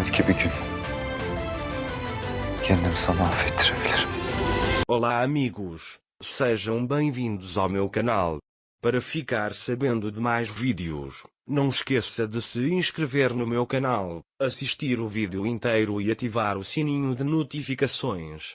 Belki bir gün kendimi sana affettirebilirim. Olá amigos, sejam bem-vindos ao meu canal. Para ficar sabendo de mais vídeos, não esqueça de se inscrever no meu canal, assistir o vídeo inteiro e ativar o sininho de notificações.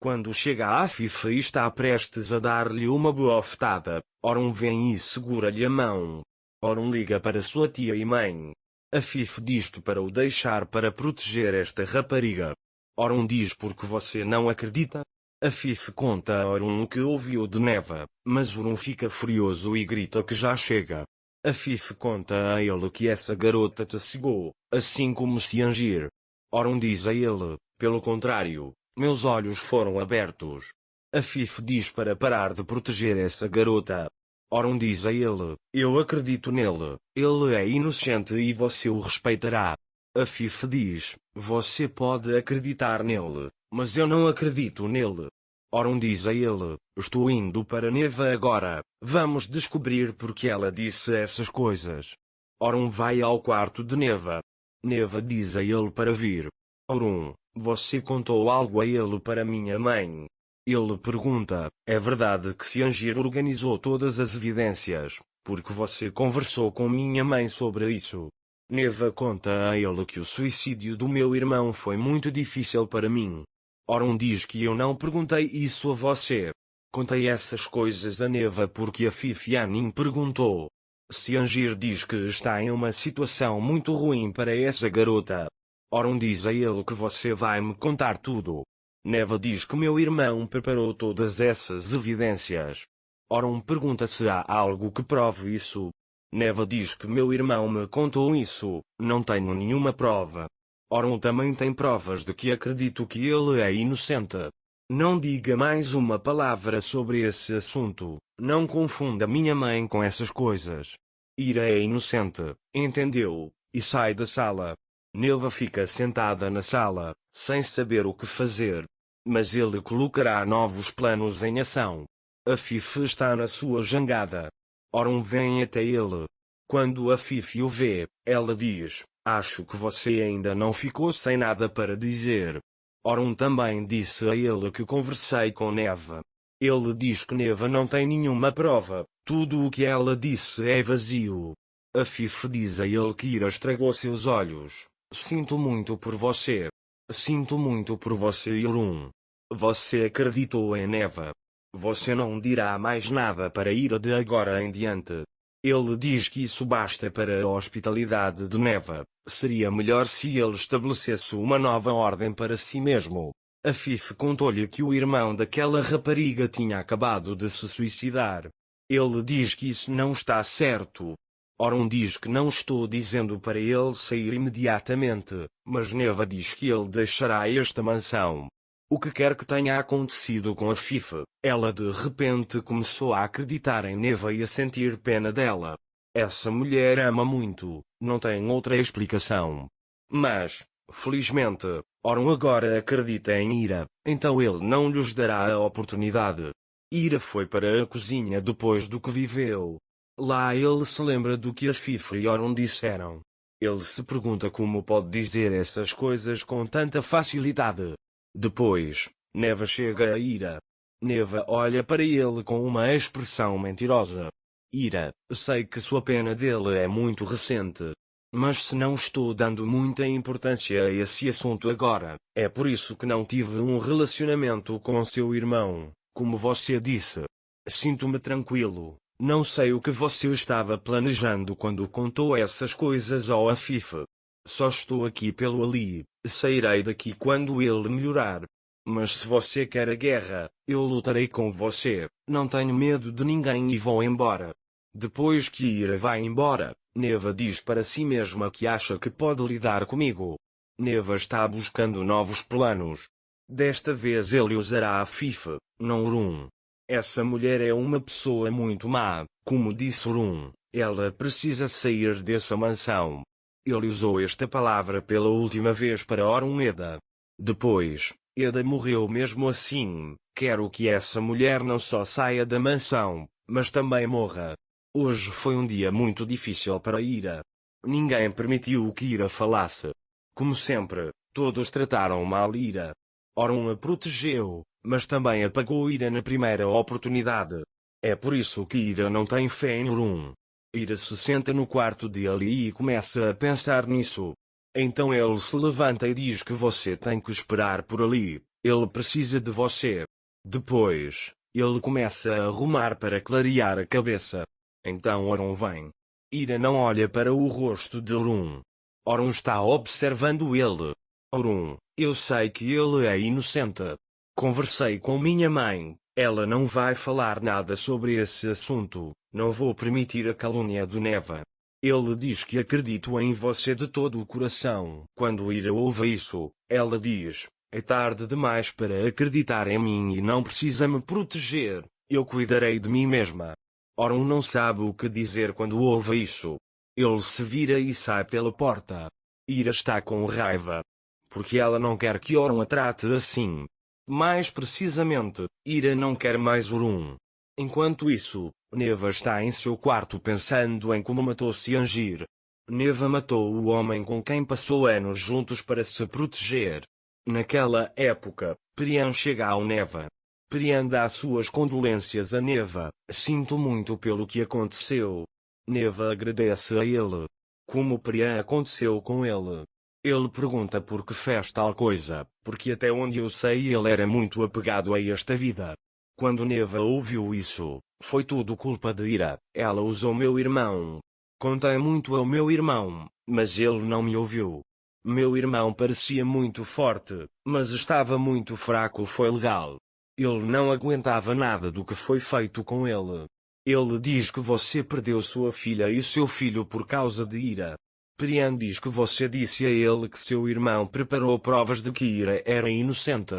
Quando chega a Fifa e está prestes a dar-lhe uma bofetada, Orun vem e segura-lhe a mão. Orun liga para sua tia e mãe. A Fifa diz que para o deixar para proteger esta rapariga. Orun diz porque você não acredita? A Fifa conta a Orun o que ouviu de Neva, mas Orun fica furioso e grita que já chega. A Fifa conta a ele que essa garota te cegou, assim como Ciangir. Orun diz a ele, pelo contrário, meus olhos foram abertos. A Fifa diz para parar de proteger essa garota. Orun diz a ele, eu acredito nele, ele é inocente e você o respeitará. A Fifa diz, você pode acreditar nele, mas eu não acredito nele. Orun diz a ele, estou indo para Neva agora, vamos descobrir porque ela disse essas coisas. Orun vai ao quarto de Neva. Neva diz a ele para vir. Orun, você contou algo a ele para minha mãe? Ele pergunta, é verdade que Ciangir organizou todas as evidências, porque você conversou com minha mãe sobre isso? Neva conta a ele que o suicídio do meu irmão foi muito difícil para mim. Orun diz que eu não perguntei isso a você. Contei essas coisas a Neva porque a Fifianin perguntou. Ciangir diz que está em uma situação muito ruim para essa garota. Orun diz a ele que você vai me contar tudo. Neva diz que meu irmão preparou todas essas evidências. Orun pergunta se há algo que prove isso. Neva diz que meu irmão me contou isso, não tenho nenhuma prova. Orun também tem provas de que acredito que ele é inocente. Não diga mais uma palavra sobre esse assunto, não confunda minha mãe com essas coisas. Ira é inocente, entendeu? E sai da sala. Neva fica sentada na sala, sem saber o que fazer. Mas ele colocará novos planos em ação. A Fifa está na sua jangada. Orun vem até ele. Quando a Fifi o vê, ela diz, acho que você ainda não ficou sem nada para dizer. Orun também disse a ele que conversei com Neva. Ele diz que Neva não tem nenhuma prova, tudo o que ela disse é vazio. A Fifi diz a ele que Ira estragou seus olhos. Sinto muito por você. Sinto muito por você, Orun. Você acreditou em Neva. Você não dirá mais nada para Ira de agora em diante. Ele diz que isso basta para a hospitalidade de Neva. Seria melhor se ele estabelecesse uma nova ordem para si mesmo. A Fife contou-lhe que o irmão daquela rapariga tinha acabado de se suicidar. Ele diz que isso não está certo. Orun diz que não estou dizendo para ele sair imediatamente, mas Neva diz que ele deixará esta mansão. O que quer que tenha acontecido com a Fifa, ela de repente começou a acreditar em Neva e a sentir pena dela. Essa mulher ama muito, não tem outra explicação. Mas, felizmente, Orun agora acredita em Ira, então ele não lhes dará a oportunidade. Ira foi para a cozinha depois do que viveu. Lá ele se lembra do que a Fifa e Orun disseram. Ele se pergunta como pode dizer essas coisas com tanta facilidade. Depois, Neva chega a Ira. Neva olha para ele com uma expressão mentirosa. Ira, sei que sua pena dele é muito recente. Mas se não estou dando muita importância a esse assunto agora, é por isso que não tive um relacionamento com seu irmão, como você disse. Sinto-me tranquilo, não sei o que você estava planejando quando contou essas coisas ao Afife. Só estou aqui pelo Ali, sairei daqui quando ele melhorar. Mas se você quer a guerra, eu lutarei com você, não tenho medo de ninguém e vou embora. Depois que Ira vai embora, Neva diz para si mesma que acha que pode lidar comigo. Neva está buscando novos planos. Desta vez ele usará a Fifa, não Orun. Essa mulher é uma pessoa muito má, como disse Orun, ela precisa sair dessa mansão. Ele usou esta palavra pela última vez para Orun Eda. Depois, Eda morreu mesmo assim. Quero que essa mulher não só saia da mansão, mas também morra. Hoje foi um dia muito difícil para Ira. Ninguém permitiu que Ira falasse. Como sempre, todos trataram mal Ira. Orun a protegeu, mas também apagou Ira na primeira oportunidade. É por isso que Ira não tem fé em Orun. Ira se senta no quarto de Ali e começa a pensar nisso. Então ele se levanta e diz que você tem que esperar por ali, ele precisa de você. Depois, ele começa a arrumar para clarear a cabeça. Então Orun vem. Ira não olha para o rosto de Orun. Orun está observando ele. Orun, eu sei que ele é inocente. Conversei com minha mãe, ela não vai falar nada sobre esse assunto, não vou permitir a calúnia do Neva. Ele diz que acredito em você de todo o coração. Quando Ira ouve isso, ela diz, é tarde demais para acreditar em mim e não precisa me proteger, eu cuidarei de mim mesma. Orun não sabe o que dizer quando ouve isso. Ele se vira e sai pela porta. Ira está com raiva. Porque ela não quer que Orun a trate assim. Mais precisamente, Ira não quer mais Orun. Enquanto isso, Neva está em seu quarto pensando em como matou Siangir. Neva matou o homem com quem passou anos juntos para se proteger. Naquela época, Priyan chega ao Neva. Priyan dá suas condolências a Neva, sinto muito pelo que aconteceu. Neva agradece a ele. Como Priyan aconteceu com ele? Ele pergunta por que fez tal coisa, porque até onde eu sei ele era muito apegado a esta vida. Quando Neva ouviu isso, foi tudo culpa de Ira, ela usou meu irmão. Contei muito ao meu irmão, mas ele não me ouviu. Meu irmão parecia muito forte, mas estava muito fraco. Foi legal. Ele não aguentava nada do que foi feito com ele. Ele diz que você perdeu sua filha e seu filho por causa de Ira. Priyan diz que você disse a ele que seu irmão preparou provas de que Ira era inocente.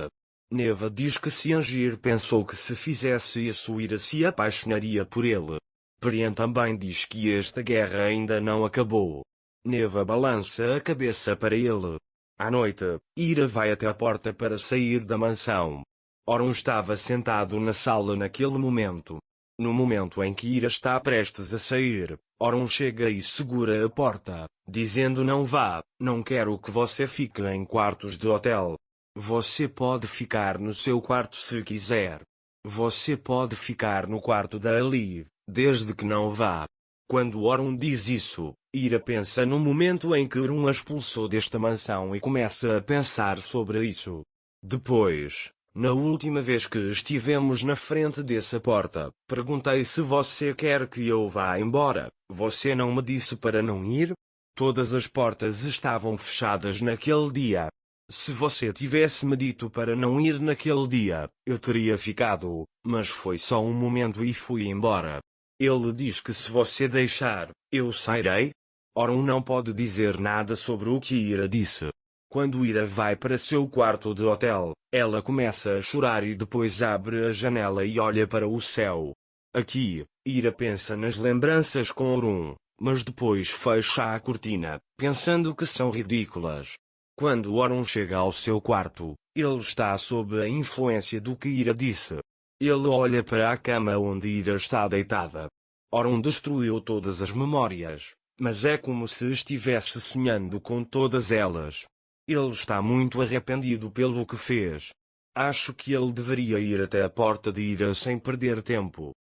Neva diz que Siangir pensou que se fizesse isso Ira se apaixonaria por ele. Priyan também diz que esta guerra ainda não acabou. Neva balança a cabeça para ele. À noite, Ira vai até a porta para sair da mansão. Orun estava sentado na sala naquele momento. No momento em que Ira está prestes a sair, Orun chega e segura a porta, dizendo não vá, não quero que você fique em quartos de hotel. Você pode ficar no seu quarto se quiser. Você pode ficar no quarto da Ali, desde que não vá. Quando Orun diz isso, Ira pensa no momento em que Orun a expulsou desta mansão e começa a pensar sobre isso. Depois, na última vez que estivemos na frente dessa porta, perguntei se você quer que eu vá embora. Você não me disse para não ir? Todas as portas estavam fechadas naquele dia. Se você tivesse me dito para não ir naquele dia, eu teria ficado, mas foi só um momento e fui embora. Ele diz que se você deixar, eu sairei? Orun não pode dizer nada sobre o que Ira disse. Quando Ira vai para seu quarto de hotel, ela começa a chorar e depois abre a janela e olha para o céu. Aqui, Ira pensa nas lembranças com Orun, mas depois fecha a cortina, pensando que são ridículas. Quando Orun chega ao seu quarto, ele está sob a influência do que Ira disse. Ele olha para a cama onde Ira está deitada. Orun destruiu todas as memórias, mas é como se estivesse sonhando com todas elas. Ele está muito arrependido pelo que fez. Acho que ele deveria ir até a porta de Ira sem perder tempo.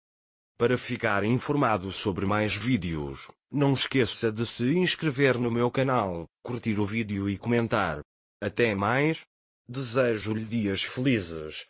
Para ficar informado sobre mais vídeos, não esqueça de se inscrever no meu canal, curtir o vídeo e comentar. Até mais. Desejo-lhe dias felizes.